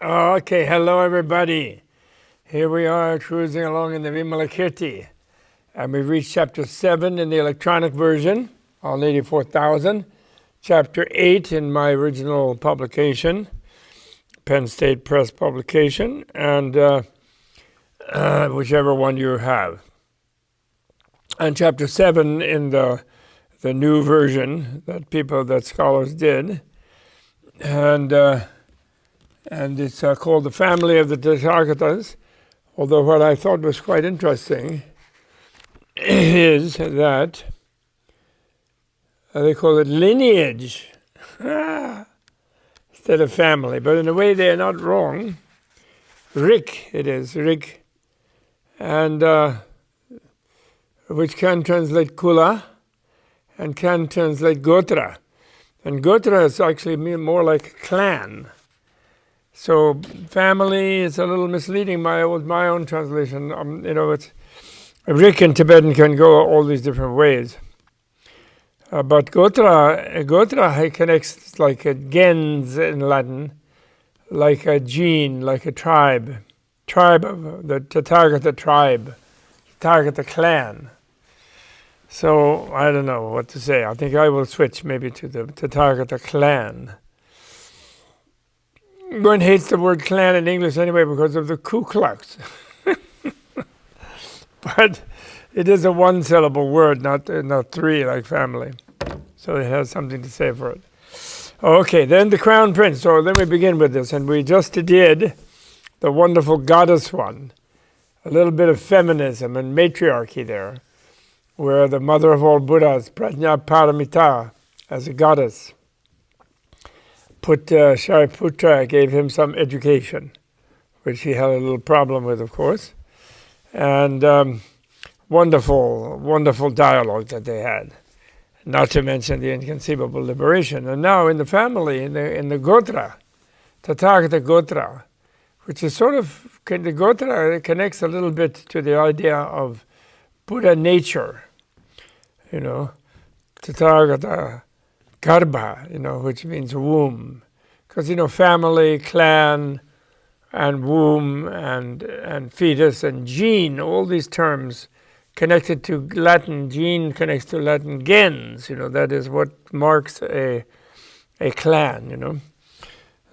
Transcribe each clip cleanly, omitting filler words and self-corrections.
Okay, hello everybody. Here we are cruising along in the Vimalakirti. And we've reached chapter 7 in the electronic version, on 84,000. Chapter 8 in my original publication, Penn State Press publication, and whichever one you have. And chapter 7 in the new version that scholars did. And it's called The Family of the Tathagatas, although what I thought was quite interesting is that they call it lineage instead of family. But in a way they are not wrong. Rik, it is, Rik, and which can translate Kula and can translate Gotra. And Gotra is actually more like a clan. So family is a little misleading. My own translation, it's Rik in Tibetan can go all these different ways. But Gotra connects like a gens in Latin, like a gene, like a tribe of the Tathagata tribe, Tathagata clan. So I don't know what to say. I think I will switch maybe to the Tathagata clan. One hates the word clan in English anyway because of the Ku Klux. But it is a one-syllable word, not three like family. So it has something to say for it. Okay, then the Crown Prince. So then we begin with this. And we just did the wonderful goddess one. A little bit of feminism and matriarchy there, where the mother of all Buddhas, Prajna Paramita, as a goddess, Shariputra gave him some education, which he had a little problem with, of course. And wonderful dialogue that they had, not to mention the inconceivable liberation. And now in the family, in the Gotra, Tathagata Gotra, which is sort of, the Gotra connects a little bit to the idea of Buddha nature, Tathagata Garbha, which means womb. Because, family, clan, and womb, and fetus, and gene, all these terms connected to Latin. Gene connects to Latin gens, that is what marks a clan,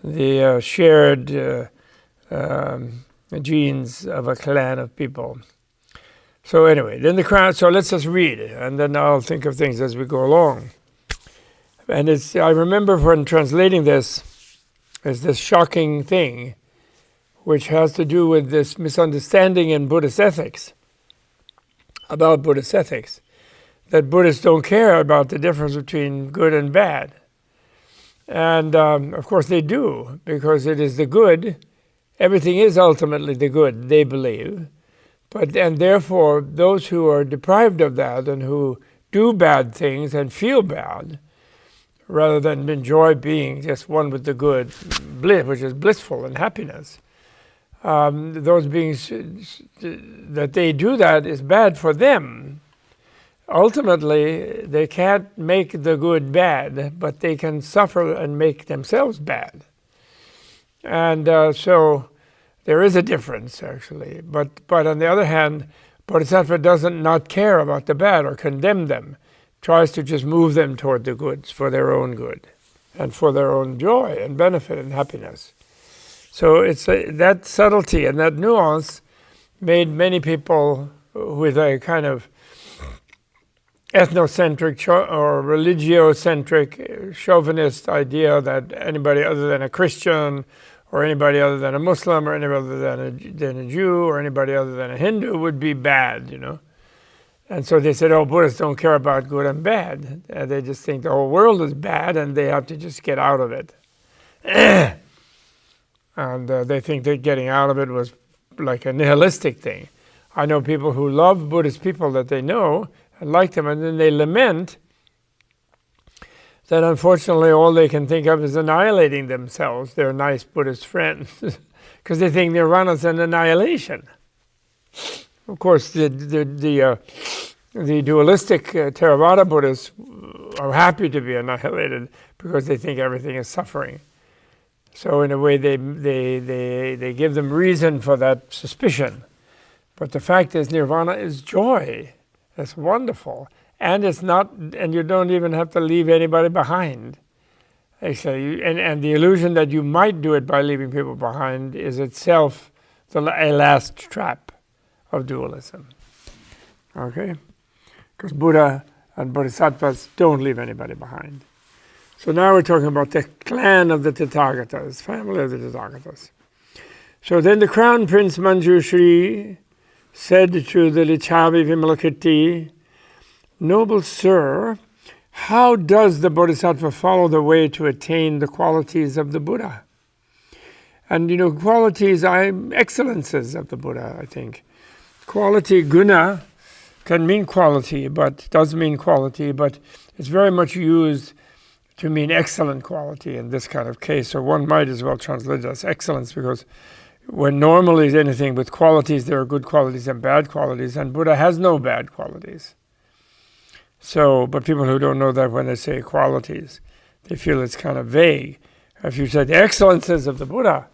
the shared genes of a clan of people. So anyway, then the crown, so let's just read it, and then I'll think of things as we go along. And I remember when translating this, is this shocking thing, which has to do with this misunderstanding in Buddhist ethics, about Buddhist ethics, that Buddhists don't care about the difference between good and bad. And of course they do, because it is the good. Everything is ultimately the good, they believe. And therefore, those who are deprived of that and who do bad things and feel bad, rather than enjoy being just one with the good, which is blissful and happiness, those beings, that they do that is bad for them. Ultimately, they can't make the good bad, but they can suffer and make themselves bad. And so there is a difference, actually. But on the other hand, Bodhisattva doesn't not care about the bad or condemn them, tries to just move them toward the goods for their own good and for their own joy and benefit and happiness. So it's that subtlety and that nuance made many people with a kind of ethnocentric or religiocentric chauvinist idea that anybody other than a Christian or anybody other than a Muslim or anybody other than a Jew or anybody other than a Hindu would be bad, And so they said, Buddhists don't care about good and bad. They just think the whole world is bad and they have to just get out of it. And they think that getting out of it was like a nihilistic thing. I know people who love Buddhist people that they know and like them, and then they lament that unfortunately all they can think of is annihilating themselves, their nice Buddhist friends, because they think nirvana is an annihilation. Of course, the dualistic Theravada Buddhists are happy to be annihilated because they think everything is suffering. So in a way, they give them reason for that suspicion. But the fact is, nirvana is joy. It's wonderful. And it's not, and you don't even have to leave anybody behind. Actually, and the illusion that you might do it by leaving people behind is itself a last trap of dualism. Okay? Because Buddha and Bodhisattvas don't leave anybody behind. So now we're talking about the clan of the Tathagatas, family of the Tathagatas. So then the Crown Prince Manjushri said to the Lichavi Vimalakirti, "Noble sir, how does the Bodhisattva follow the way to attain the qualities of the Buddha?" And qualities are excellences of the Buddha, I think. Quality, guna, can mean quality, but does mean quality, but it's very much used to mean excellent quality in this kind of case. So one might as well translate it as excellence, because when normally anything with qualities, there are good qualities and bad qualities, and Buddha has no bad qualities. So, but people who don't know that, when they say qualities, they feel it's kind of vague. If you say the excellences of the Buddha,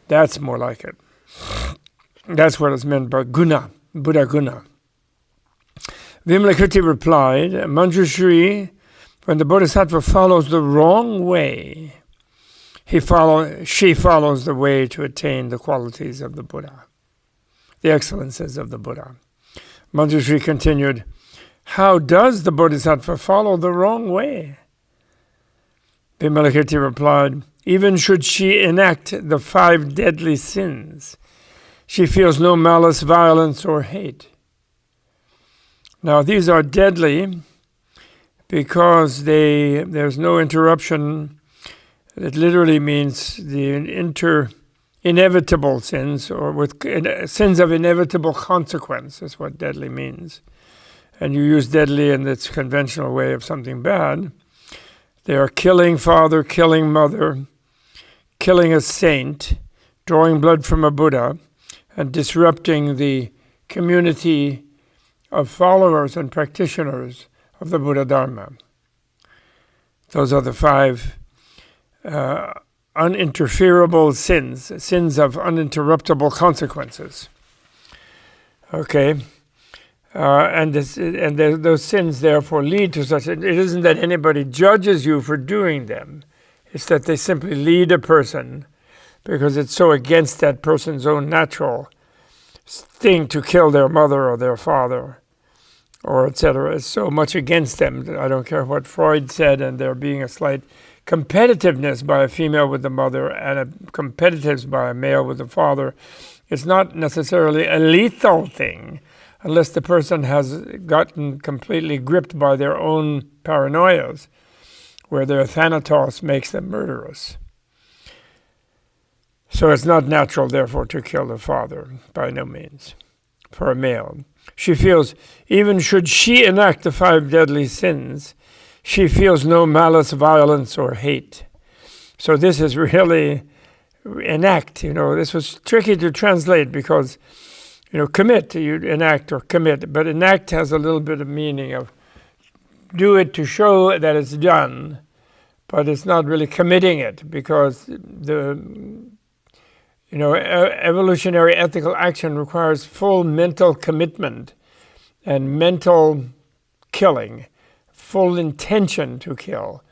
that's more like it. That's what is meant by guna, Buddha guna. Vimalakirti replied, "Manjushri, when the Bodhisattva follows the wrong way, she follows the way to attain the qualities of the Buddha, the excellences of the Buddha." Manjushri continued, "How does the Bodhisattva follow the wrong way?" Vimalakirti replied, "Even should she enact the 5 deadly sins, she feels no malice, violence, or hate." Now these are deadly because there's no interruption. It literally means the inevitable sins, or with sins of inevitable consequence is what deadly means. And you use deadly in its conventional way of something bad. They are killing father, killing mother, killing a saint, drawing blood from a Buddha, and disrupting the community of followers and practitioners of the Buddha Dharma. Those are the 5 uninterferable sins of uninterruptible consequences. Okay? Those sins therefore lead to such. It isn't that anybody judges you for doing them. It's that they simply lead a person, because it's so against that person's own natural thing to kill their mother or their father, or etc. It's so much against them. I don't care what Freud said, and there being a slight competitiveness by a female with the mother and a competitiveness by a male with the father. It's not necessarily a lethal thing, unless the person has gotten completely gripped by their own paranoias, where their thanatos makes them murderous. So it's not natural, therefore, to kill the father, by no means, for a male. She feels, even should she enact the 5 deadly sins, she feels no malice, violence, or hate. So this is really enact. This was tricky to translate because, commit, you enact or commit, but enact has a little bit of meaning of do it to show that it's done, but it's not really committing it, because the evolutionary ethical action requires full mental commitment and mental killing, full intention to kill.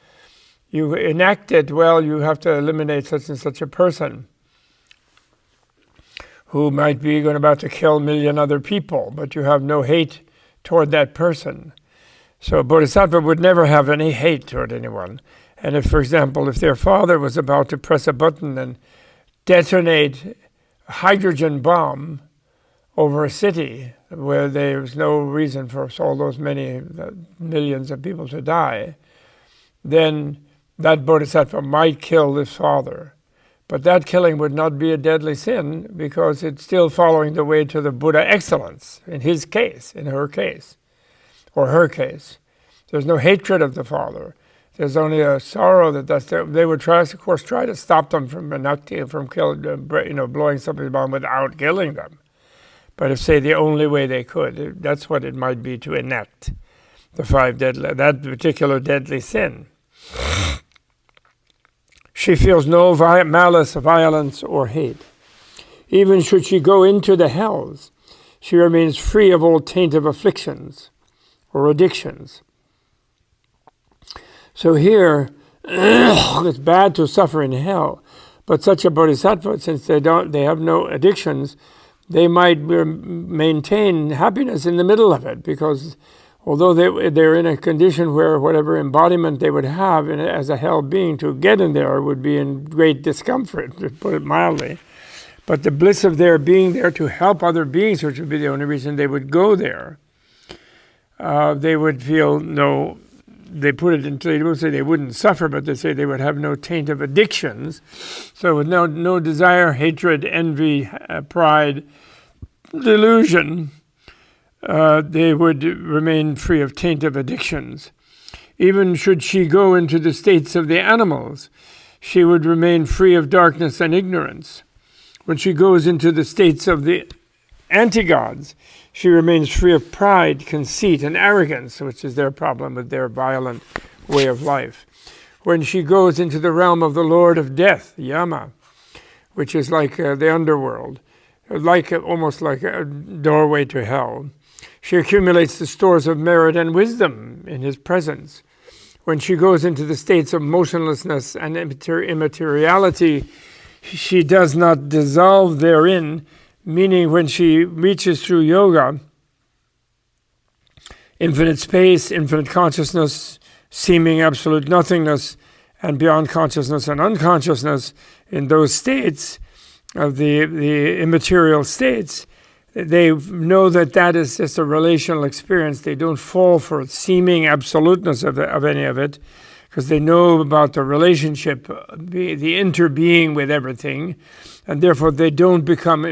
You enact it, well, you have to eliminate such and such a person who might be about to kill a million other people, but you have no hate toward that person. So a Bodhisattva would never have any hate toward anyone. And if, for example, if their father was about to press a button and detonate a hydrogen bomb over a city where there was no reason for all those many millions of people to die, then that Bodhisattva might kill his father. But that killing would not be a deadly sin, because it's still following the way to the Buddha excellence, in his case, in her case, or her case. There's no hatred of the father. There's only a sorrow they would try to stop them from blowing somebody's bomb without killing them. But if, say, the only way they could, that's what it might be to enact the 5 deadly, that particular deadly sin. She feels no malice, violence, or hate. Even should she go into the hells, she remains free of all taint of afflictions or addictions. So here, it's bad to suffer in hell, but such a bodhisattva, since they have no addictions, they might maintain happiness in the middle of it, because although they're in a condition where whatever embodiment they would have as a hell being to get in there would be in great discomfort, to put it mildly. But the bliss of their being there to help other beings, which would be the only reason they would go there, they would feel no, they put it into, they would say they wouldn't suffer, but they say they would have no taint of addictions. So with no desire, hatred, envy, pride, delusion, they would remain free of taint of addictions. Even should she go into the states of the animals, she would remain free of darkness and ignorance. When she goes into the states of the anti-gods, she remains free of pride, conceit, and arrogance, which is their problem with their violent way of life. When she goes into the realm of the Lord of Death, Yama, which is like the underworld, almost like a doorway to hell, she accumulates the stores of merit and wisdom in his presence. When she goes into the states of motionlessness and immateriality, she does not dissolve therein, meaning when she reaches through yoga, infinite space, infinite consciousness, seeming absolute nothingness, and beyond consciousness and unconsciousness, in those states of the immaterial states, they know that is just a relational experience. They don't fall for seeming absoluteness of any of it, because they know about the relationship, the interbeing with everything, and therefore they don't become,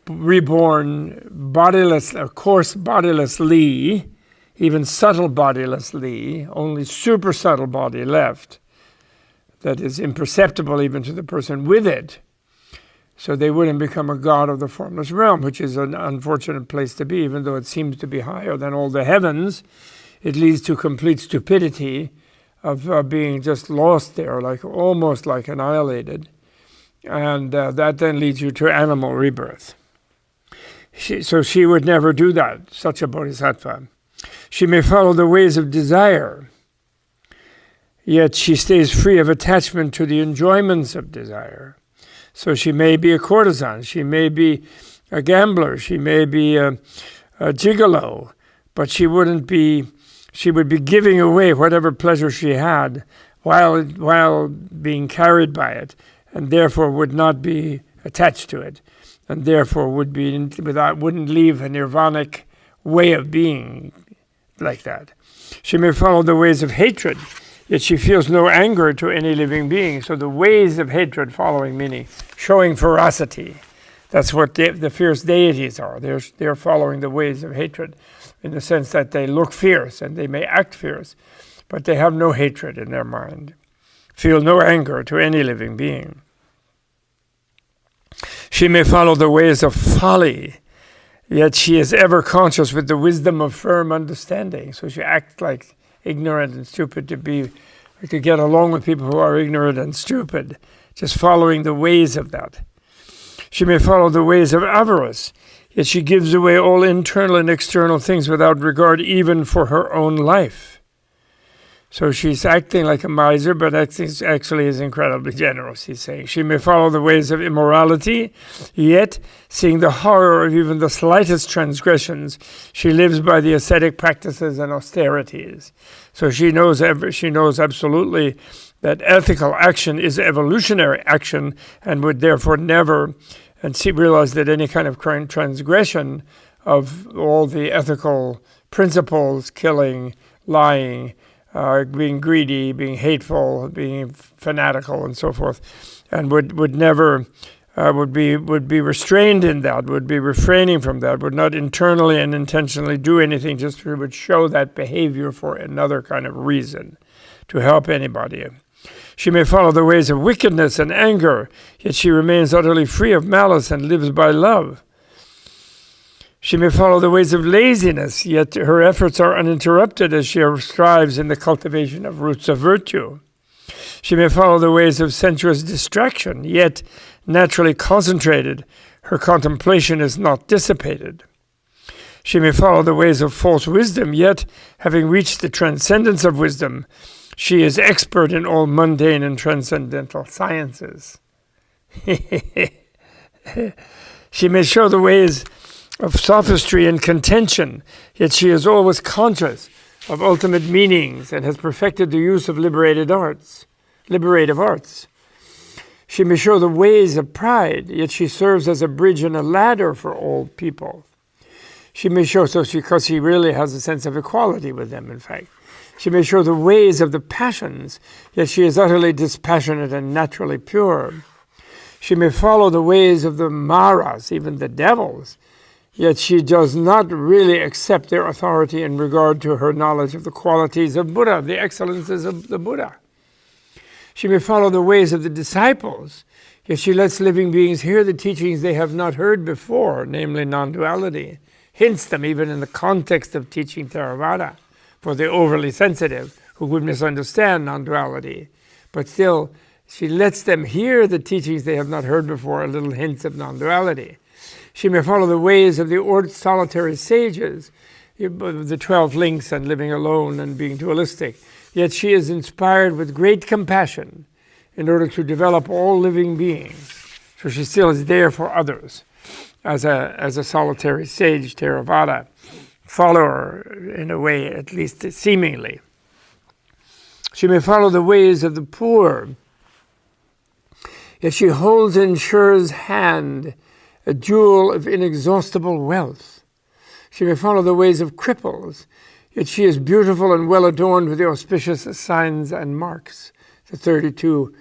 reborn bodiless, of course, bodilessly, even subtle bodilessly, only super subtle body left that is imperceptible even to the person with it. So they wouldn't become a god of the formless realm, which is an unfortunate place to be, even though it seems to be higher than all the heavens. It leads to complete stupidity of being just lost there, almost like annihilated. And that then leads you to animal rebirth. So she would never do that, such a bodhisattva. She may follow the ways of desire, yet she stays free of attachment to the enjoyments of desire. So she may be a courtesan, she may be a gambler, she may be a gigolo, but she would be giving away whatever pleasure she had while being carried by it, and therefore would not be attached to it, and therefore wouldn't leave a nirvanic way of being like that. She may follow the ways of hatred, yet she feels no anger to any living being. So the ways of hatred following, meaning showing ferocity. That's what the fierce deities are. They're following the ways of hatred, in the sense that they look fierce and they may act fierce, but they have no hatred in their mind, feel no anger to any living being. She may follow the ways of folly, yet she is ever conscious with the wisdom of firm understanding. So she acts like ignorant and stupid to get along with people who are ignorant and stupid, just following the ways of that. She may follow the ways of avarice, yet she gives away all internal and external things without regard even for her own life. So she's acting like a miser, but actually is incredibly generous, he's saying. She may follow the ways of immorality, yet, seeing the horror of even the slightest transgressions, she lives by the ascetic practices and austerities. So she knows absolutely that ethical action is evolutionary action, and would therefore never, and she realized that any kind of transgression of all the ethical principles, killing, lying, being greedy, being hateful, being fanatical, and so forth, and would never would be restrained in that, would be refraining from that, would not internally and intentionally do anything, just would show that behavior for another kind of reason, to help anybody. She may follow the ways of wickedness and anger, yet she remains utterly free of malice and lives by love. She may follow the ways of laziness, yet her efforts are uninterrupted as she strives in the cultivation of roots of virtue. She may follow the ways of sensuous distraction, yet naturally concentrated, her contemplation is not dissipated. She may follow the ways of false wisdom, yet, having reached the transcendence of wisdom, she is expert in all mundane and transcendental sciences. She may show the ways of sophistry and contention, yet she is always conscious of ultimate meanings and has perfected the use of liberative arts. She may show the ways of pride, yet she serves as a bridge and a ladder for all people. She may show, because she really has a sense of equality with them, in fact. She may show the ways of the passions, yet she is utterly dispassionate and naturally pure. She may follow the ways of the maras, even the devils, yet she does not really accept their authority in regard to her knowledge of the qualities of Buddha, the excellences of the Buddha. She may follow the ways of the disciples, yet she lets living beings hear the teachings they have not heard before, namely non-duality, hints them even in the context of teaching Theravada for the overly sensitive who would misunderstand non-duality. But still, she lets them hear the teachings they have not heard before, little hints of non-duality. She may follow the ways of the solitary sages, the 12 links and living alone and being dualistic. Yet she is inspired with great compassion in order to develop all living beings. So she still is there for others as a solitary sage, Theravada follower, in a way, at least seemingly. She may follow the ways of the poor, yet she holds in Sher's hand a jewel of inexhaustible wealth. She may follow the ways of cripples, yet she is beautiful and well adorned with the auspicious signs and marks, the 32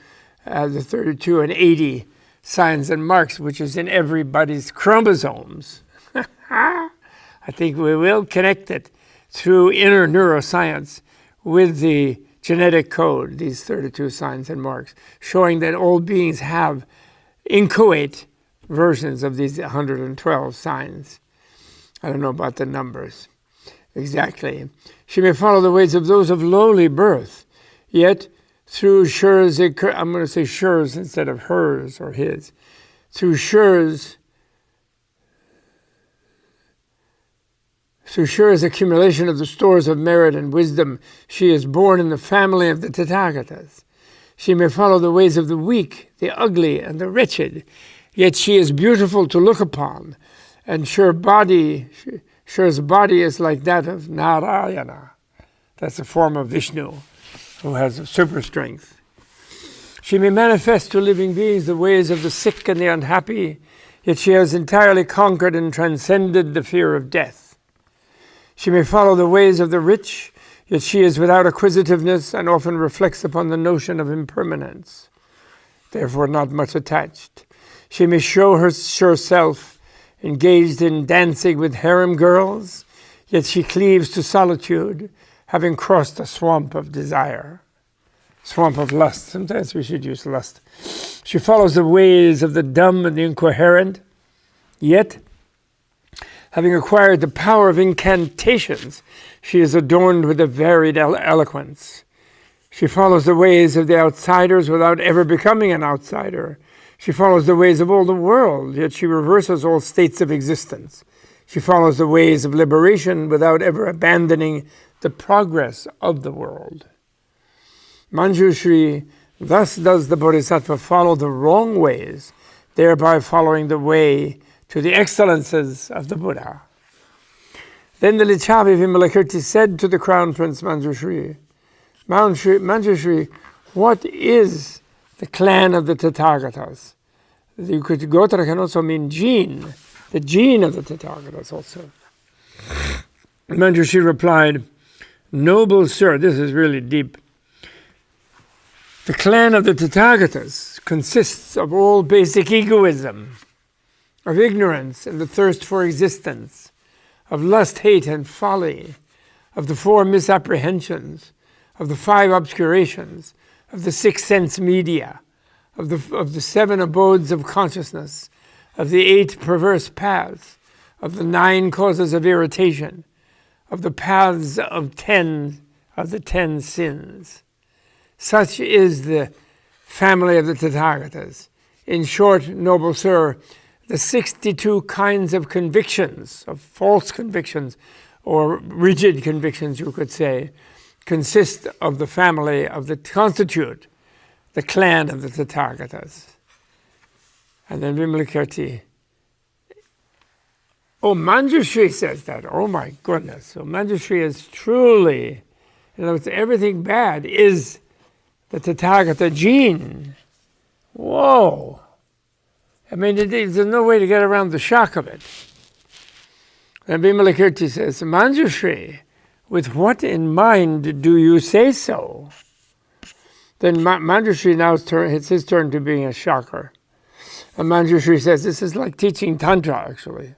and 80 signs and marks, which is in everybody's chromosomes. I think we will connect it through inner neuroscience with the genetic code, these 32 signs and marks, showing that all beings have inchoate versions of these 112 signs. I don't know about the numbers exactly. She may follow the ways of those of lowly birth, yet through Sher's, I'm going to say Sher's instead of hers or his, through Sher's accumulation of the stores of merit and wisdom, she is born in the family of the Tathagatas. She may follow the ways of the weak, the ugly, and the wretched, yet she is beautiful to look upon, and Sher's body is like that of Narayana. That's a form of Vishnu, who has super strength. She may manifest to living beings the ways of the sick and the unhappy, yet she has entirely conquered and transcended the fear of death. She may follow the ways of the rich, yet she is without acquisitiveness and often reflects upon the notion of impermanence, therefore not much attached. She may show herself engaged in dancing with harem girls, yet she cleaves to solitude, having crossed a swamp of desire, swamp of lust. Sometimes we should use lust. She follows the ways of the dumb and the incoherent, yet, having acquired the power of incantations, she is adorned with a varied eloquence. She follows the ways of the outsiders without ever becoming an outsider. She follows the ways of all the world, yet she reverses all states of existence. She follows the ways of liberation without ever abandoning the progress of the world. Manjushri, thus does the Bodhisattva follow the wrong ways, thereby following the way to the excellences of the Buddha. Then the Lichavi Vimalakirti said to the Crown Prince Manjushri, Manjushri, what is the clan of the Tathagatas? Gotra can also mean gene, the gene of the Tathagatas also. Manjushri replied, noble sir, this is really deep. The clan of the Tathagatas consists of all basic egoism, of ignorance and the thirst for existence, of lust, hate, and folly, of the 4 misapprehensions, of the 5 obscurations, of the 6 sense media, of the 7 abodes of consciousness, of the 8 perverse paths, of the 9 causes of irritation, of the paths of the 10 sins. Such is the family of the Tathagatas. In short, noble sir, the 62 kinds of convictions, of false convictions, or rigid convictions, you could say, consist of the family of the, constitute the clan of the Tathagatas. And then Vimalakirti. Oh, Manjushri says that. Oh my goodness. So Manjushri is truly, in other words, everything bad is the Tathagata gene. Whoa. I mean, there's no way to get around the shock of it. And Vimalakirti says, Manjushri, with what in mind do you say so? Then Manjushri now it's his turn to being a shocker. And Manjushri says, this is like teaching Tantra, actually.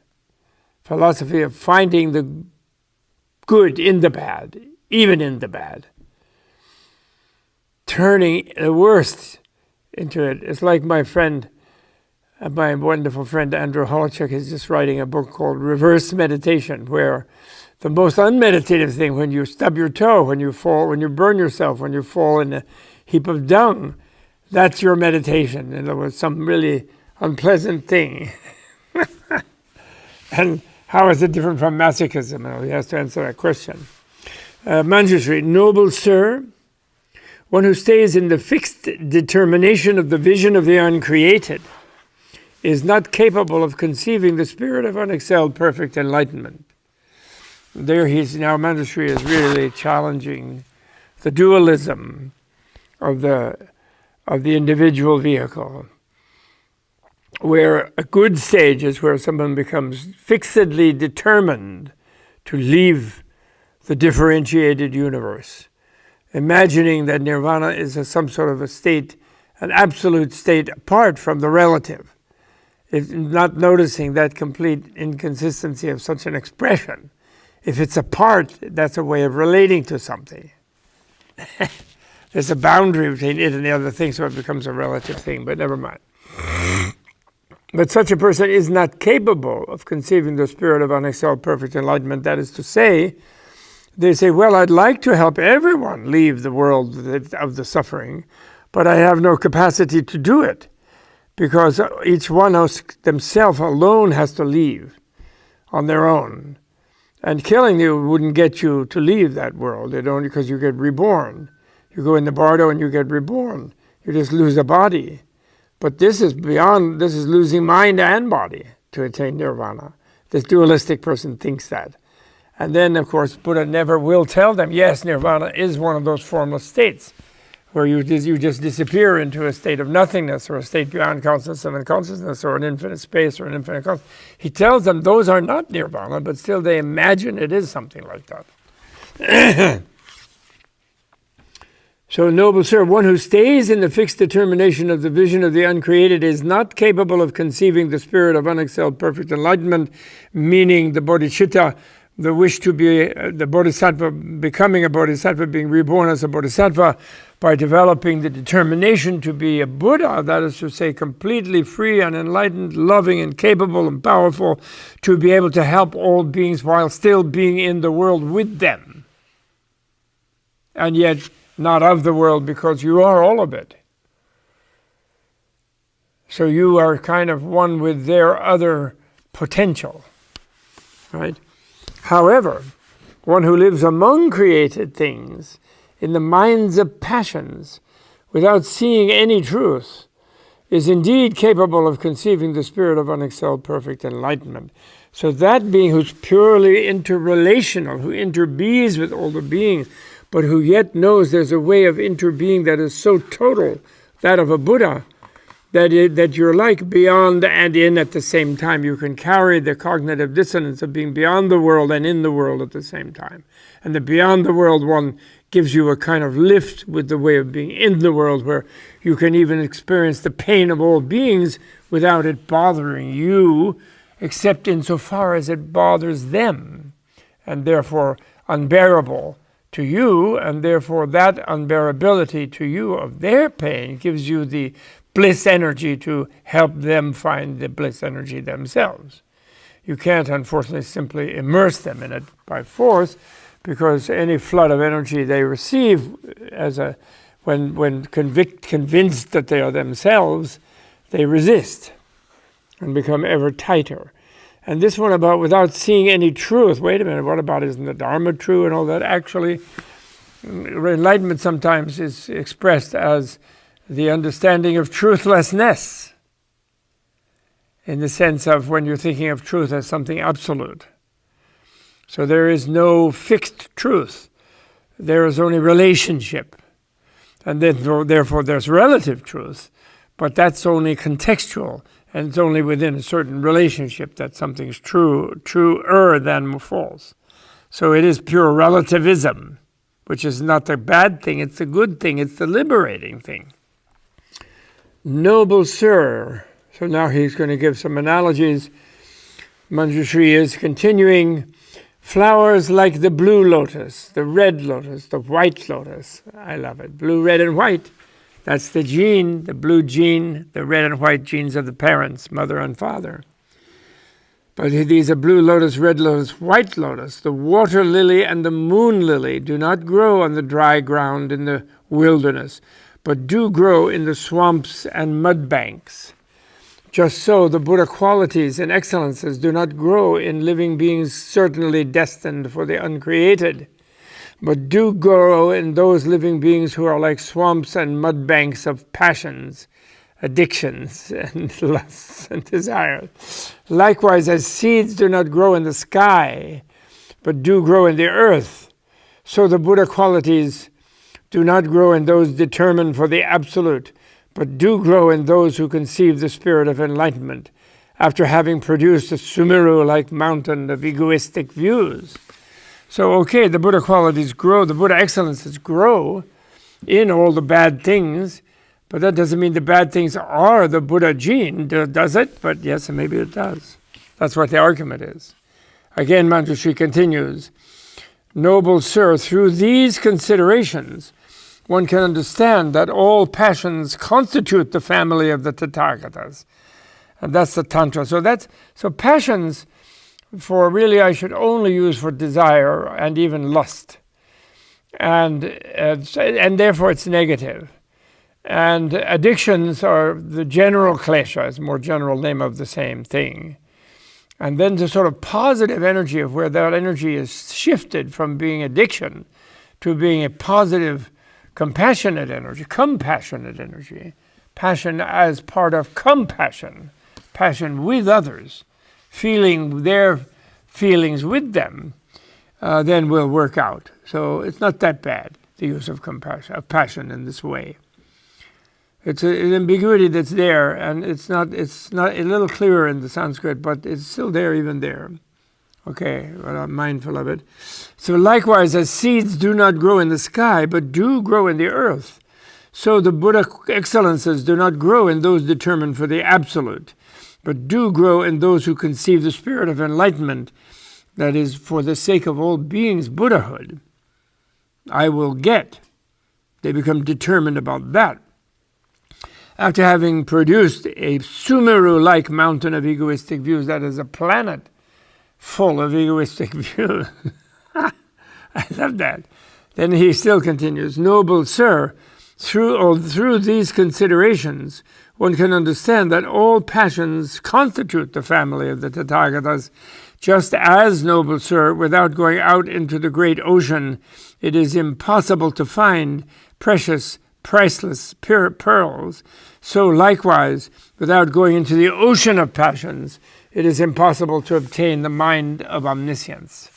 Philosophy of finding the good in the bad, even in the bad. Turning the worst into it. It's like my friend, my wonderful friend Andrew Holochek is just writing a book called Reverse Meditation, where the most unmeditative thing, when you stub your toe, when you fall, when you burn yourself, when you fall in a heap of dung, that's your meditation. In other words, some really unpleasant thing. And how is it different from masochism? Well, he has to answer that question. Manjushri, noble sir, one who stays in the fixed determination of the vision of the uncreated is not capable of conceiving the spirit of unexcelled perfect enlightenment. There he's now, Manjushri is really challenging the dualism of the individual vehicle, where a good stage is where someone becomes fixedly determined to leave the differentiated universe, imagining that nirvana is some sort of a state, an absolute state apart from the relative, not noticing that complete inconsistency of such an expression. If it's a part, that's a way of relating to something. There's a boundary between it and the other thing, so it becomes a relative thing, but never mind. But such a person is not capable of conceiving the spirit of unexcelled perfect enlightenment. That is to say, they say, well, I'd like to help everyone leave the world of the suffering, but I have no capacity to do it, because each one of themselves alone has to leave on their own. And killing you wouldn't get you to leave that world. It only because you get reborn. You go in the bardo and you get reborn. You just lose a body. But this is beyond, this is losing mind and body to attain nirvana. This dualistic person thinks that. And then, of course, Buddha never will tell them, yes, nirvana is one of those formless states where you just disappear into a state of nothingness, or a state beyond consciousness and unconsciousness, or an infinite space, or an infinite consciousness. He tells them those are not nirvana, but still they imagine it is something like that. So, noble sir, one who stays in the fixed determination of the vision of the uncreated is not capable of conceiving the spirit of unexcelled perfect enlightenment, meaning the bodhicitta, the wish to be the bodhisattva, becoming a bodhisattva, being reborn as a bodhisattva, by developing the determination to be a Buddha, that is to say, completely free and enlightened, loving and capable and powerful, to be able to help all beings while still being in the world with them. And yet, not of the world, because you are all of it. So you are kind of one with their other potential, right? However, one who lives among created things, in the minds of passions, without seeing any truth, is indeed capable of conceiving the spirit of unexcelled perfect enlightenment. So that being who's purely interrelational, who interbees with all the beings, but who yet knows there's a way of interbeing that is so total, that of a Buddha, that you're like beyond and in at the same time. You can carry the cognitive dissonance of being beyond the world and in the world at the same time. And the beyond the world one gives you a kind of lift with the way of being in the world, where you can even experience the pain of all beings without it bothering you, except insofar as it bothers them, and therefore unbearable to you, and therefore that unbearability to you of their pain gives you the bliss energy to help them find the bliss energy themselves. You can't, unfortunately, simply immerse them in it by force, because any flood of energy they receive when convinced that they are themselves, they resist and become ever tighter. And this one about without seeing any truth. Wait a minute, what about isn't the Dharma true and all that? Actually, enlightenment sometimes is expressed as the understanding of truthlessness, in the sense of when you're thinking of truth as something absolute. So there is no fixed truth. There is only relationship. And then, therefore there's relative truth, but that's only contextual. And it's only within a certain relationship that something's truer than false. So it is pure relativism, which is not the bad thing, it's the good thing, it's the liberating thing. Noble sir. So now he's going to give some analogies. Manjushri is continuing. Flowers like the blue lotus, the red lotus, the white lotus. I love it. Blue, red, and white. That's the gene, the blue gene, the red and white genes of the parents, mother and father. But these are blue lotus, red lotus, white lotus. The water lily and the moon lily do not grow on the dry ground in the wilderness, but do grow in the swamps and mud banks. Just so, the Buddha qualities and excellences do not grow in living beings certainly destined for the uncreated, but do grow in those living beings who are like swamps and mud banks of passions, addictions, and lusts and desires. Likewise, as seeds do not grow in the sky, but do grow in the earth, so the Buddha qualities do not grow in those determined for the absolute, but do grow in those who conceive the spirit of enlightenment, after having produced a Sumeru-like mountain of egoistic views. So, okay, the Buddha qualities grow, the Buddha excellences grow in all the bad things, but that doesn't mean the bad things are the Buddha gene, does it? But yes, maybe it does. That's what the argument is. Again, Manjushri continues, Noble sir, through these considerations, one can understand that all passions constitute the family of the Tathagatas. And that's the Tantra. So passions, for really I should only use for desire and even lust. And therefore it's negative. And addictions are the general klesha, is a more general name of the same thing. And then the sort of positive energy of where that energy is shifted from being addiction to being a positive, compassionate energy, passion as part of compassion, passion with others, feeling their feelings with them, then will work out. So it's not that bad, the use of compassion, of passion in this way. It's an ambiguity that's there, and it's not a little clearer in the Sanskrit, but it's still there even there. Okay, well, I'm mindful of it. So likewise, as seeds do not grow in the sky, but do grow in the earth, so the Buddha excellences do not grow in those determined for the absolute, but do grow in those who conceive the spirit of enlightenment, that is, for the sake of all beings, Buddhahood. I will get. They become determined about that. After having produced a Sumeru-like mountain of egoistic views, that is a planet full of egoistic views. I love that. Then he still continues, Noble sir, through these considerations, one can understand that all passions constitute the family of the Tathagatas, just as, noble sir, without going out into the great ocean, it is impossible to find precious, priceless pearls, so likewise, without going into the ocean of passions, it is impossible to obtain the mind of omniscience.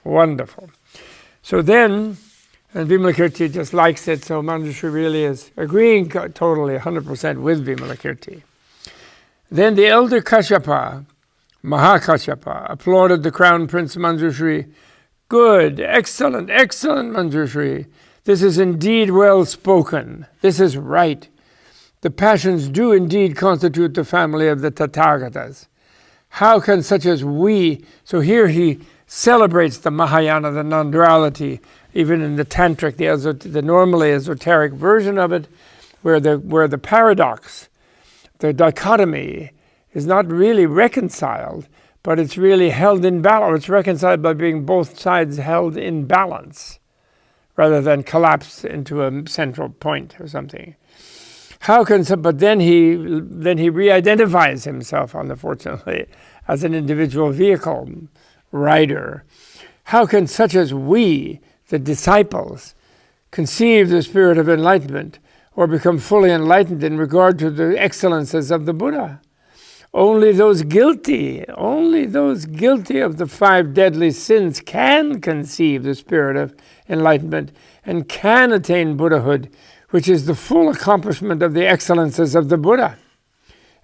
Wonderful. So then, and Vimalakirti just likes it, so Manjushri really is agreeing totally 100% with Vimalakirti. Then the elder Kashyapa, Mahakashyapa, applauded the Crown Prince Manjushri. Good, excellent, excellent, Manjushri. This is indeed well spoken. This is right. The passions do indeed constitute the family of the Tathagatas. How can such as we, so here he celebrates the Mahayana, the non-duality, even in the Tantric, the normally esoteric version of it, where the paradox, the dichotomy, is not really reconciled, but it's really held in balance. It's reconciled by being both sides held in balance, rather than collapse into a central point or something. But then he re-identifies himself, unfortunately, as an individual vehicle rider. How can such as we, the disciples, conceive the spirit of enlightenment or become fully enlightened in regard to the excellences of the Buddha? Only those guilty of the 5 deadly sins can conceive the spirit of enlightenment and can attain Buddhahood, which is the full accomplishment of the excellences of the Buddha.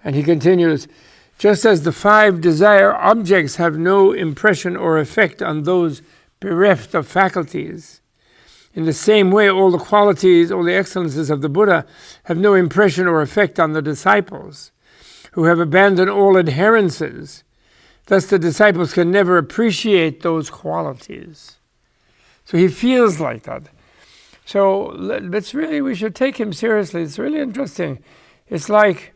And he continues, just as the 5 desire objects have no impression or effect on those bereft of faculties, in the same way all the qualities, all the excellences of the Buddha have no impression or effect on the disciples, who have abandoned all adherences. Thus the disciples can never appreciate those qualities. So he feels like that. So we should take him seriously. It's really interesting. It's like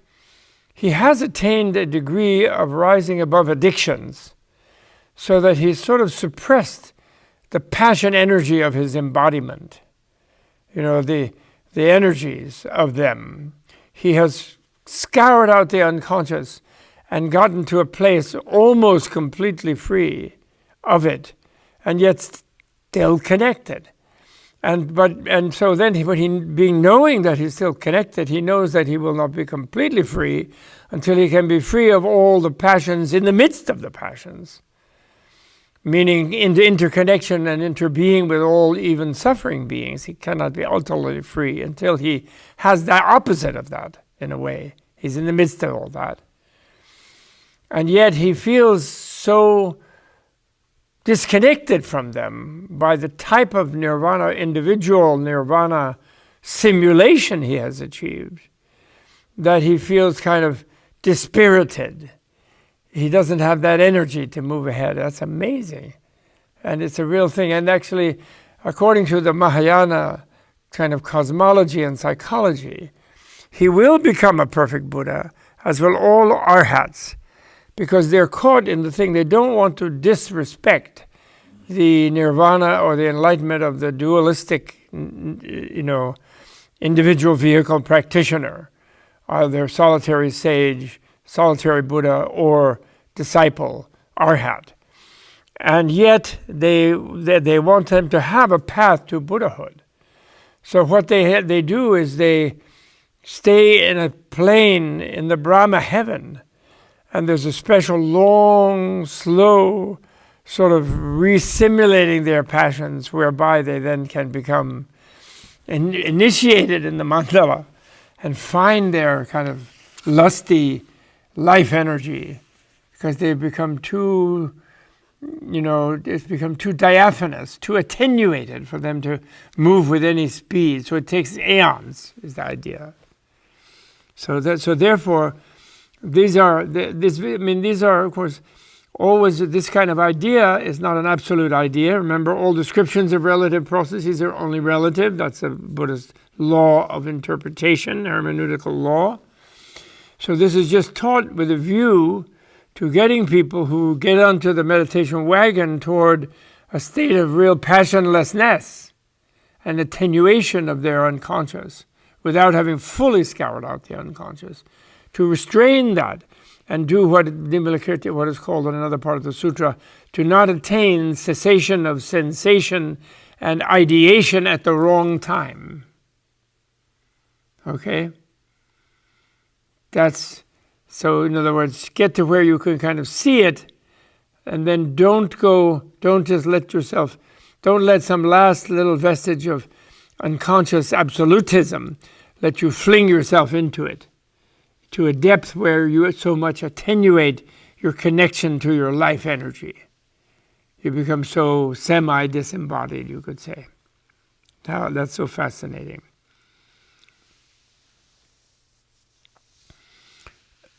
he has attained a degree of rising above addictions, so that he's sort of suppressed the passion energy of his embodiment. The energies of them. He has scoured out the unconscious and gotten to a place almost completely free of it, and yet still connected. And so then, being knowing that he's still connected, he knows that he will not be completely free until he can be free of all the passions in the midst of the passions, meaning in the interconnection and interbeing with all even suffering beings. He cannot be utterly free until he has the opposite of that, in a way. He's in the midst of all that. And yet he feels so disconnected from them by the type of nirvana, individual nirvana simulation he has achieved, that he feels kind of dispirited. He doesn't have that energy to move ahead. That's amazing. And it's a real thing. And actually, according to the Mahayana kind of cosmology and psychology, he will become a perfect Buddha, as will all arhats, because they're caught in the thing. They don't want to disrespect the nirvana or the enlightenment of the dualistic, individual vehicle practitioner, either solitary sage, solitary Buddha, or disciple, arhat. And yet they want them to have a path to Buddhahood. So what they do is they stay in a plane in the Brahma heaven, and there's a special long, slow sort of re-simulating their passions, whereby they then can become initiated in the mandala and find their kind of lusty life energy, because they've become too, it's become too diaphanous, too attenuated for them to move with any speed. So it takes aeons, is the idea. So therefore, these are, of course, always this kind of idea is not an absolute idea. Remember, all descriptions of relative processes are only relative. That's a Buddhist law of interpretation, hermeneutical law. So this is just taught with a view to getting people who get onto the meditation wagon toward a state of real passionlessness and attenuation of their unconscious, without having fully scoured out the unconscious, to restrain that and do what Vimalakirti, what is called in another part of the sutra, to not attain cessation of sensation and ideation at the wrong time. Okay? So in other words, get to where you can kind of see it, and then don't just don't let some last little vestige of unconscious absolutism let you fling yourself into it to a depth where you so much attenuate your connection to your life energy. You become so semi-disembodied, you could say. That's so fascinating.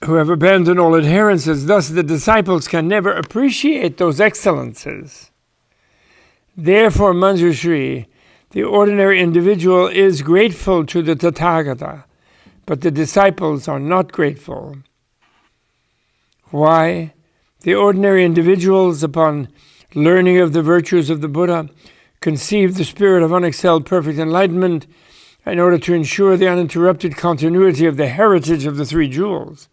Who have abandoned all adherences, thus the disciples can never appreciate those excellences. Therefore, Manjushri, the ordinary individual is grateful to the Tathagata, but the disciples are not grateful. Why? The ordinary individuals, upon learning of the virtues of the Buddha, conceive the spirit of unexcelled perfect enlightenment in order to ensure the uninterrupted continuity of the heritage of the three jewels.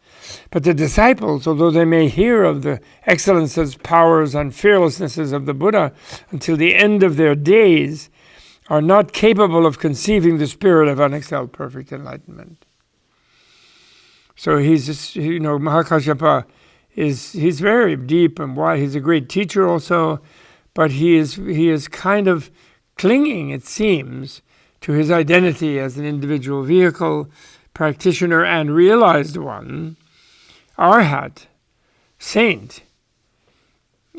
But the disciples, although they may hear of the excellences, powers, and fearlessnesses of the Buddha until the end of their days, are not capable of conceiving the spirit of unexcelled perfect enlightenment. So Mahakashyapa he's very deep and wide. He's a great teacher also, but he is kind of clinging, it seems, to his identity as an individual vehicle, practitioner, and realized one, arhat, saint,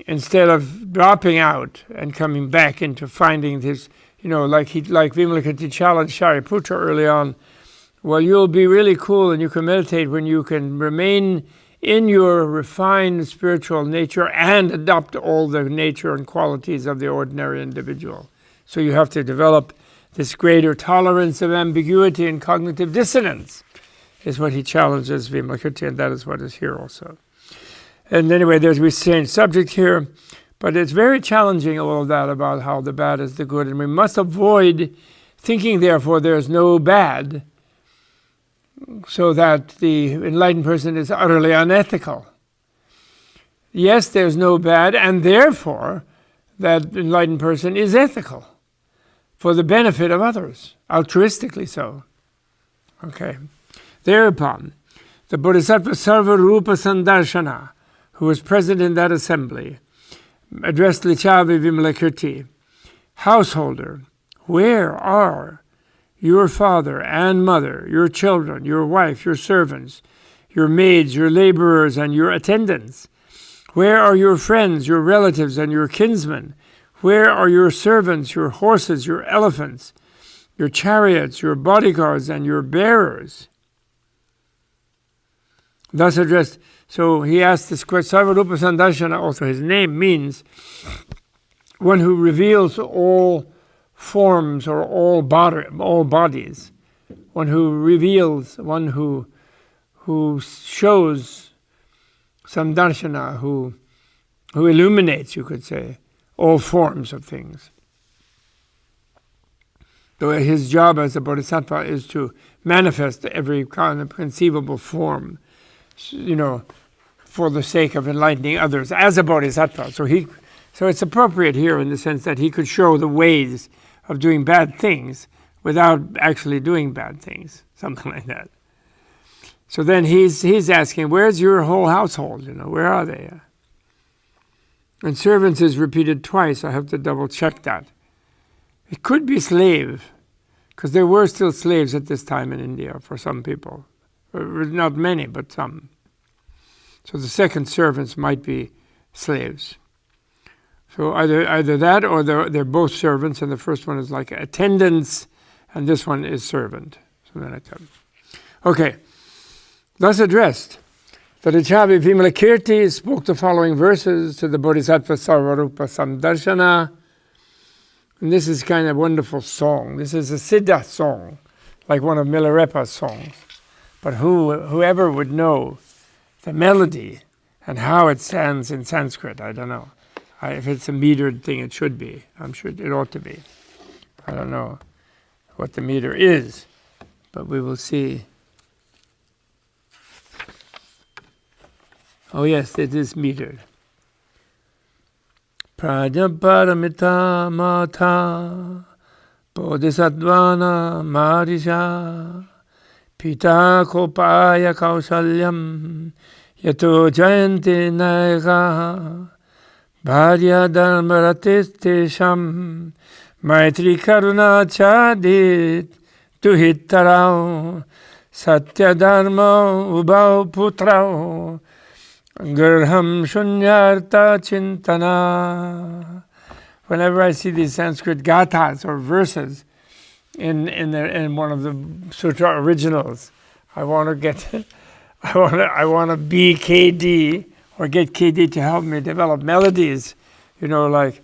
instead of dropping out and coming back into finding his, like Vimalakirti challenged Shariputra early on. Well, you'll be really cool and you can meditate when you can remain in your refined spiritual nature and adopt all the nature and qualities of the ordinary individual. So you have to develop this greater tolerance of ambiguity and cognitive dissonance, is what he challenges Vimalakirti, and that is what is here also. And anyway, we change subject here, but it's very challenging, all of that, about how the bad is the good, and we must avoid thinking, therefore, there's no bad, so that the enlightened person is utterly unethical. Yes, there's no bad, and therefore, that enlightened person is ethical for the benefit of others, altruistically so. Okay. Thereupon, the Bodhisattva Sarva-rupa Sandarshana, who was present in that assembly, addressed Lichavi Vimalakirti, householder, where are your father and mother, your children, your wife, your servants, your maids, your laborers, and your attendants? Where are your friends, your relatives, and your kinsmen? Where are your servants, your horses, your elephants, your chariots, your bodyguards, and your bearers? Thus addressed, so he asked this question, Sarva-rupa Sandarshana, also his name means one who reveals all forms or all bodies, one who reveals, one who shows Sandarshana, who illuminates, you could say, all forms of things. So his job as a bodhisattva is to manifest every kind of conceivable form, for the sake of enlightening others as a bodhisattva. So it's appropriate here in the sense that he could show the ways of doing bad things without actually doing bad things, something like that. So then he's asking, where's your whole household? Where are they? And servants is repeated twice. I have to double check that. It could be slave, because there were still slaves at this time in India for some people. Not many, but some. So the second servants might be slaves. So either that or they're both servants, and the first one is like attendants, and this one is servant. So then okay. Thus addressed, the Lichavi Vimalakirti spoke the following verses to the Bodhisattva Sarva-rupa Sandarshana. And this is kind of a wonderful song. This is a Siddha song, like one of Milarepa's songs. But whoever would know the melody and how it stands in Sanskrit, I don't know. If it's a metered thing, it should be. I'm sure it ought to be. I don't know what the meter is, but we will see. Oh yes, it is metered. Prajaparamita mata bodhisattvana marisha pita kopaya kausalyam yato jayanti nayaga bharya dharmaratistesham maitri karuna chadit tuhittarao satya dharma ubau putrao Garham shunyarta chintana. Whenever I see these Sanskrit gathas or verses in one of the Sutra originals, I want to be KD or get KD to help me develop melodies, like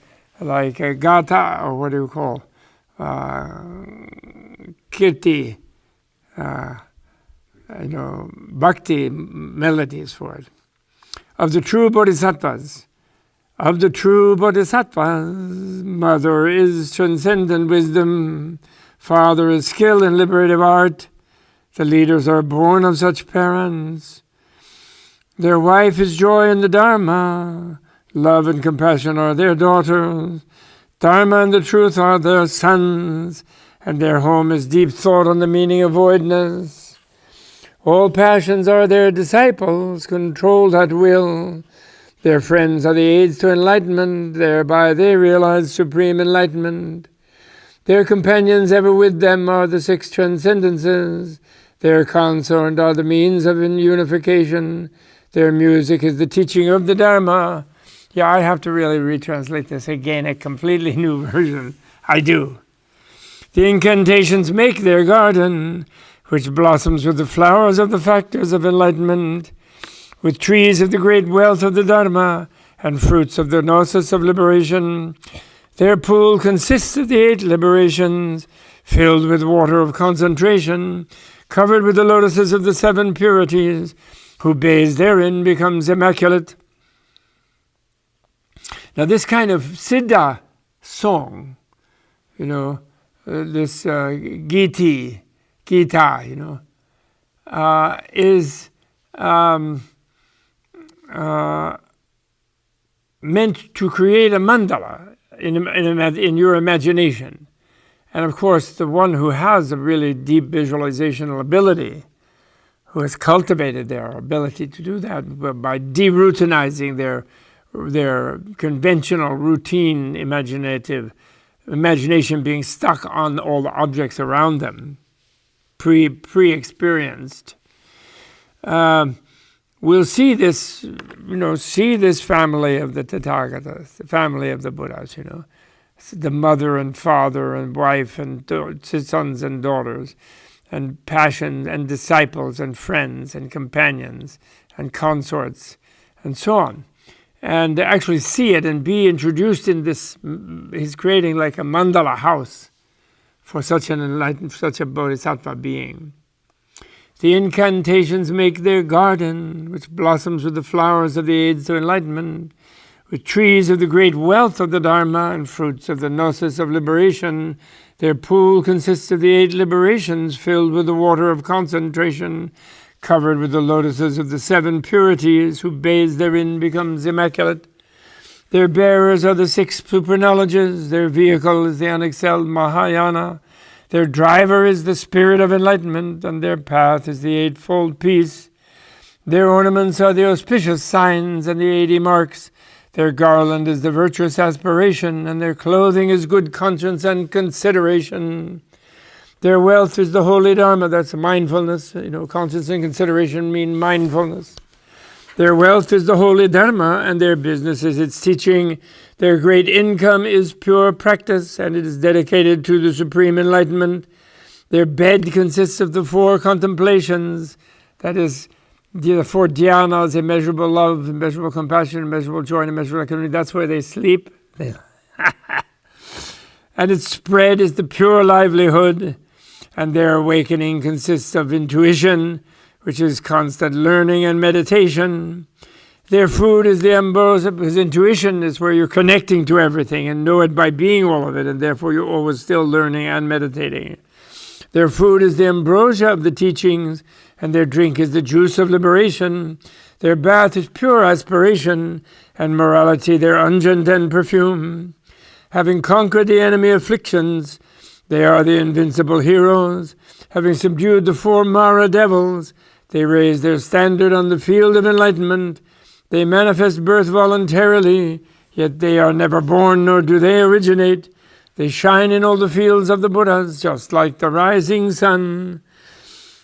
a gatha, or what do you call kirti, bhakti melodies for it. Of the true bodhisattvas, of the true Bodhisattvas. Mother is transcendent wisdom. Father is skill in liberative art. The leaders are born of such parents. Their wife is joy in the Dharma. Love and compassion are their daughters. Dharma and the truth are their sons. And their home is deep thought on the meaning of voidness. All passions are their disciples, controlled at will. Their friends are the aids to enlightenment. Thereby they realize supreme enlightenment. Their companions ever with them are the six transcendences. Their consort are the means of unification. Their music is the teaching of the Dharma. Yeah, I have to really retranslate this again, a completely new version. I do. The incantations make their garden, which blossoms with the flowers of the factors of enlightenment, with trees of the great wealth of the Dharma, and fruits of the gnosis of liberation. Their pool consists of the 8 liberations, filled with water of concentration, covered with the lotuses of the 7 purities. Who bathes therein becomes immaculate. Now this kind of Siddha song, this Gita, is meant to create a mandala in your imagination. And of course, the one who has a really deep visualizational ability, who has cultivated their ability to do that by deroutinizing their conventional routine imagination being stuck on all the objects around them, pre-experienced. We'll see this family of the Tathagatas, the family of the Buddhas, the mother and father and wife and sons and daughters, and passion and disciples and friends and companions and consorts and so on. And actually see it and be introduced in this. He's creating like a mandala house for such an enlightened, such a bodhisattva being. The incantations make their garden, which blossoms with the flowers of the aids to enlightenment, with trees of the great wealth of the Dharma and fruits of the gnosis of liberation. Their pool consists of the 8 liberations, filled with the water of concentration, covered with the lotuses of the 7 purities. Who bathes therein becomes immaculate. Their bearers are the 6 superknowledges. Their vehicle is the unexcelled Mahayana. Their driver is the spirit of enlightenment, and their path is the 8-fold peace. Their ornaments are the auspicious signs and the 80 marks. Their garland is the virtuous aspiration, and their clothing is good conscience and consideration. Their wealth is the holy Dharma, that's mindfulness. Conscience and consideration mean mindfulness. Their wealth is the holy Dharma, and their business is its teaching. Their great income is pure practice, and it is dedicated to the supreme enlightenment. Their bed consists of the 4 contemplations, that is, the 4 dhyanas: immeasurable love, immeasurable compassion, immeasurable joy, and immeasurable equanimity. That's where they sleep. And its spread is the pure livelihood, and their awakening consists of intuition, which is constant learning and meditation. Their food is the ambrosia, because intuition is where you're connecting to everything and know it by being all of it, and therefore you're always still learning and meditating. Their food is the ambrosia of the teachings, and their drink is the juice of liberation. Their bath is pure aspiration, and morality their unguent and perfume. Having conquered the enemy afflictions, they are the invincible heroes. Having subdued the 4 Mara devils, they raise their standard on the field of enlightenment. They manifest birth voluntarily, yet they are never born, nor do they originate. They shine in all the fields of the Buddhas, just like the rising sun.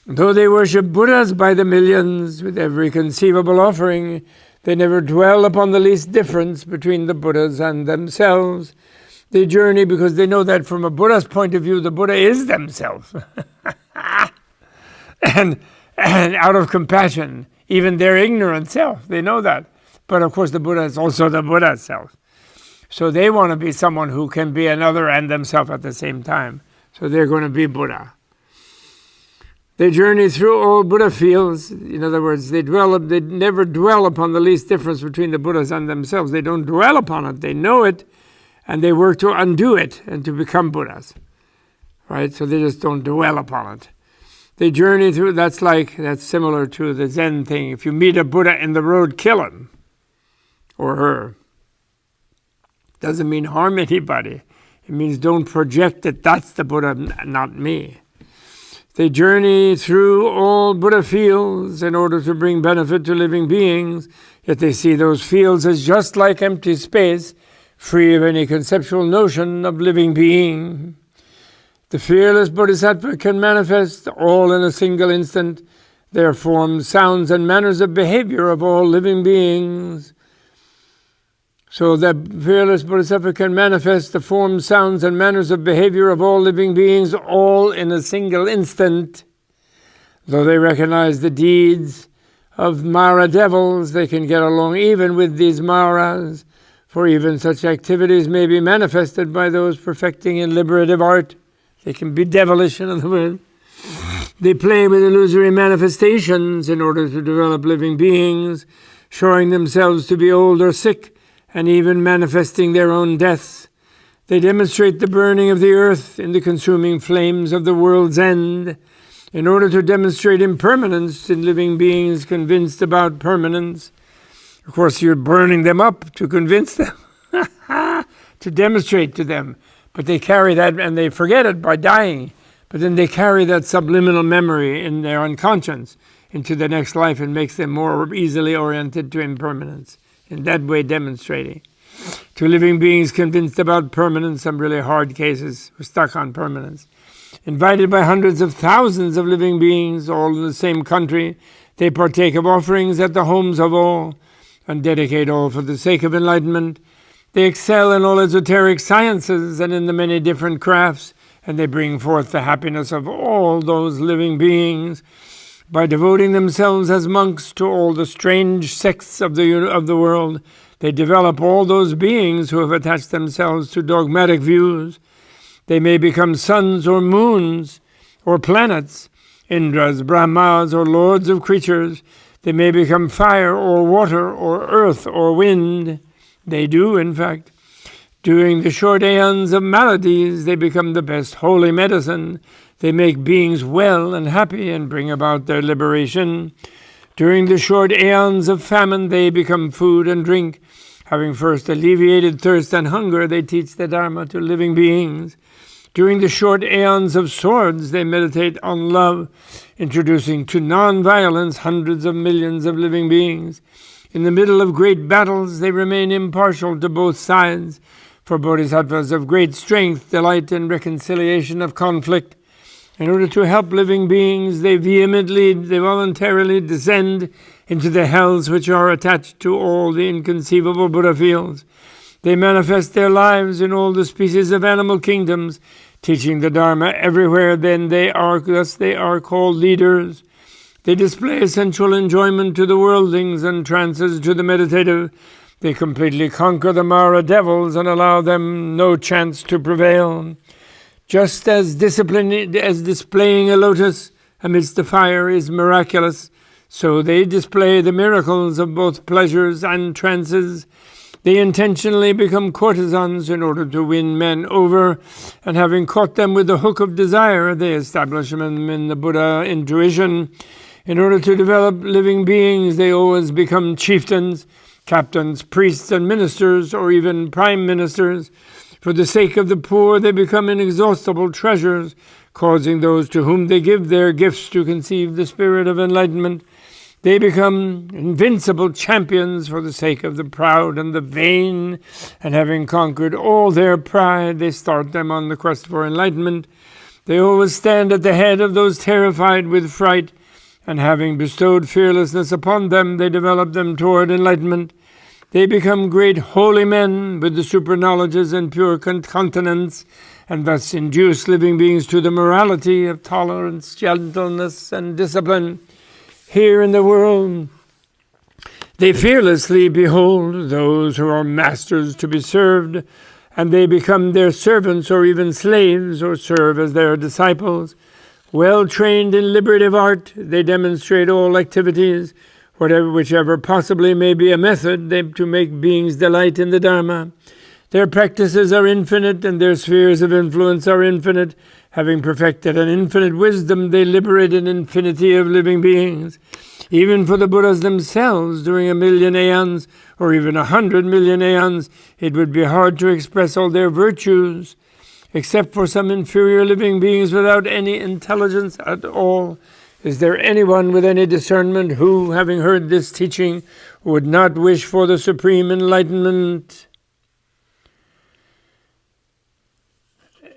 Though they worship Buddhas by the millions, with every conceivable offering, they never dwell upon the least difference between the Buddhas and themselves. They journey because they know that from a Buddha's point of view, the Buddha is themselves. and out of compassion, even their ignorant self, they know that. But of course the Buddha is also the Buddha's self. So they want to be someone who can be another and themselves at the same time. So they're going to be Buddha. They journey through all Buddha fields. In other words, they never dwell upon the least difference between the Buddhas and themselves. They don't dwell upon it. They know it, and they work to undo it and to become Buddhas. Right? So they just don't dwell upon it. They journey through, that's similar to the Zen thing. If you meet a Buddha in the road, kill him or her. Doesn't mean harm anybody. It means don't project that that's the Buddha, not me. They journey through all Buddha fields in order to bring benefit to living beings, yet they see those fields as just like empty space, free of any conceptual notion of living being. The fearless Bodhisattva can manifest all in a single instant their forms, sounds, and manners of behavior of all living beings. So the fearless Bodhisattva can manifest the forms, sounds, and manners of behavior of all living beings, all in a single instant. Though they recognize the deeds of Mara devils, they can get along even with these Maras, for even such activities may be manifested by those perfecting in liberative art. They can be devilish, in other words. They play with illusory manifestations in order to develop living beings, showing themselves to be old or sick, and even manifesting their own deaths. They demonstrate the burning of the earth in the consuming flames of the world's end, in order to demonstrate impermanence in living beings convinced about permanence. Of course, you're burning them up to convince them, to demonstrate to them. But they carry that, and they forget it by dying. But then they carry that subliminal memory in their unconscious into the next life and makes them more easily oriented to impermanence. In that way demonstrating. To living beings convinced about permanence, some really hard cases were stuck on permanence. Invited by hundreds of thousands of living beings, all in the same country, they partake of offerings at the homes of all, and dedicate all for the sake of enlightenment. They excel in all esoteric sciences and in the many different crafts, and they bring forth the happiness of all those living beings. By devoting themselves as monks to all the strange sects of the world, they develop all those beings who have attached themselves to dogmatic views. They may become suns or moons or planets, Indras, Brahmas, or lords of creatures. They may become fire or water or earth or wind. They do, in fact. During the short aeons of maladies, they become the best holy medicine. They make beings well and happy and bring about their liberation. During the short aeons of famine, they become food and drink. Having first alleviated thirst and hunger, they teach the Dharma to living beings. During the short aeons of swords, they meditate on love, introducing to non-violence hundreds of millions of living beings. In the middle of great battles, they remain impartial to both sides. For bodhisattvas of great strength delight in reconciliation of conflict. In order to help living beings, they voluntarily descend into the hells which are attached to all the inconceivable Buddha fields. They manifest their lives in all the species of animal kingdoms, teaching the Dharma everywhere. Thus they are called leaders. They display sensual enjoyment to the worldlings and trances to the meditative. They completely conquer the Mara devils and allow them no chance to prevail. Just as displaying a lotus amidst the fire is miraculous, so they display the miracles of both pleasures and trances. They intentionally become courtesans in order to win men over, and having caught them with the hook of desire, they establish them in the Buddha intuition. In order to develop living beings, they always become chieftains, captains, priests, and ministers, or even prime ministers. For the sake of the poor, they become inexhaustible treasures, causing those to whom they give their gifts to conceive the spirit of enlightenment. They become invincible champions for the sake of the proud and the vain, and having conquered all their pride, they start them on the quest for enlightenment. They always stand at the head of those terrified with fright, and having bestowed fearlessness upon them, they develop them toward enlightenment. They become great holy men with the super knowledges and pure continence, and thus induce living beings to the morality of tolerance, gentleness, and discipline. Here in the world, they fearlessly behold those who are masters to be served, and they become their servants or even slaves, or serve as their disciples. Well trained in liberative art, they demonstrate all activities, whichever possibly may be a method to make beings delight in the Dharma. Their practices are infinite and their spheres of influence are infinite. Having perfected an infinite wisdom, they liberate an infinity of living beings. Even for the Buddhas themselves, during 1,000,000 aeons, or even 100,000,000 aeons, it would be hard to express all their virtues, except for some inferior living beings without any intelligence at all. Is there anyone with any discernment who, having heard this teaching, would not wish for the supreme enlightenment?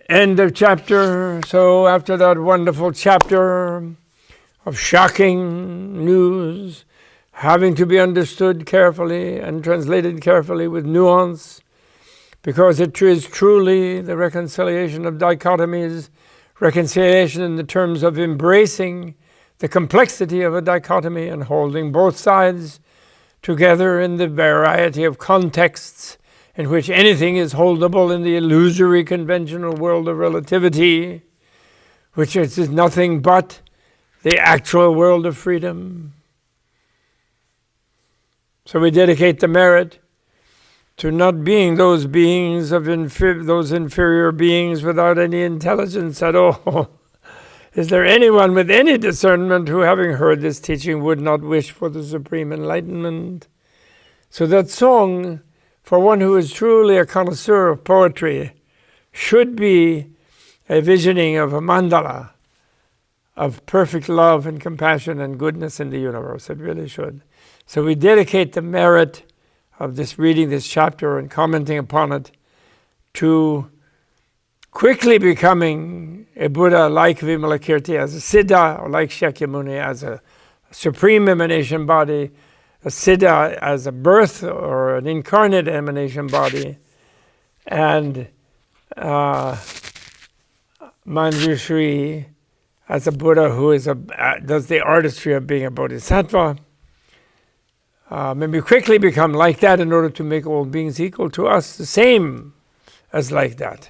End of chapter. So after that wonderful chapter of shocking news, having to be understood carefully and translated carefully with nuance, because it is truly the reconciliation of dichotomies, reconciliation in the terms of embracing the complexity of a dichotomy and holding both sides together in the variety of contexts in which anything is holdable in the illusory conventional world of relativity, which is nothing but the actual world of freedom. So we dedicate the merit to not being those beings of those inferior beings without any intelligence at all. Is there anyone with any discernment who, having heard this teaching, would not wish for the supreme enlightenment? So that song, for one who is truly a connoisseur of poetry, should be a visioning of a mandala of perfect love and compassion and goodness in the universe. It really should. So we dedicate the merit of this reading this chapter and commenting upon it to quickly becoming a Buddha like Vimalakirti as a Siddha, or like Shakyamuni as a supreme emanation body, a Siddha as a birth or an incarnate emanation body, and Manjushri as a Buddha who does the artistry of being a bodhisattva. May we quickly become like that in order to make all beings equal to us, the same as like that.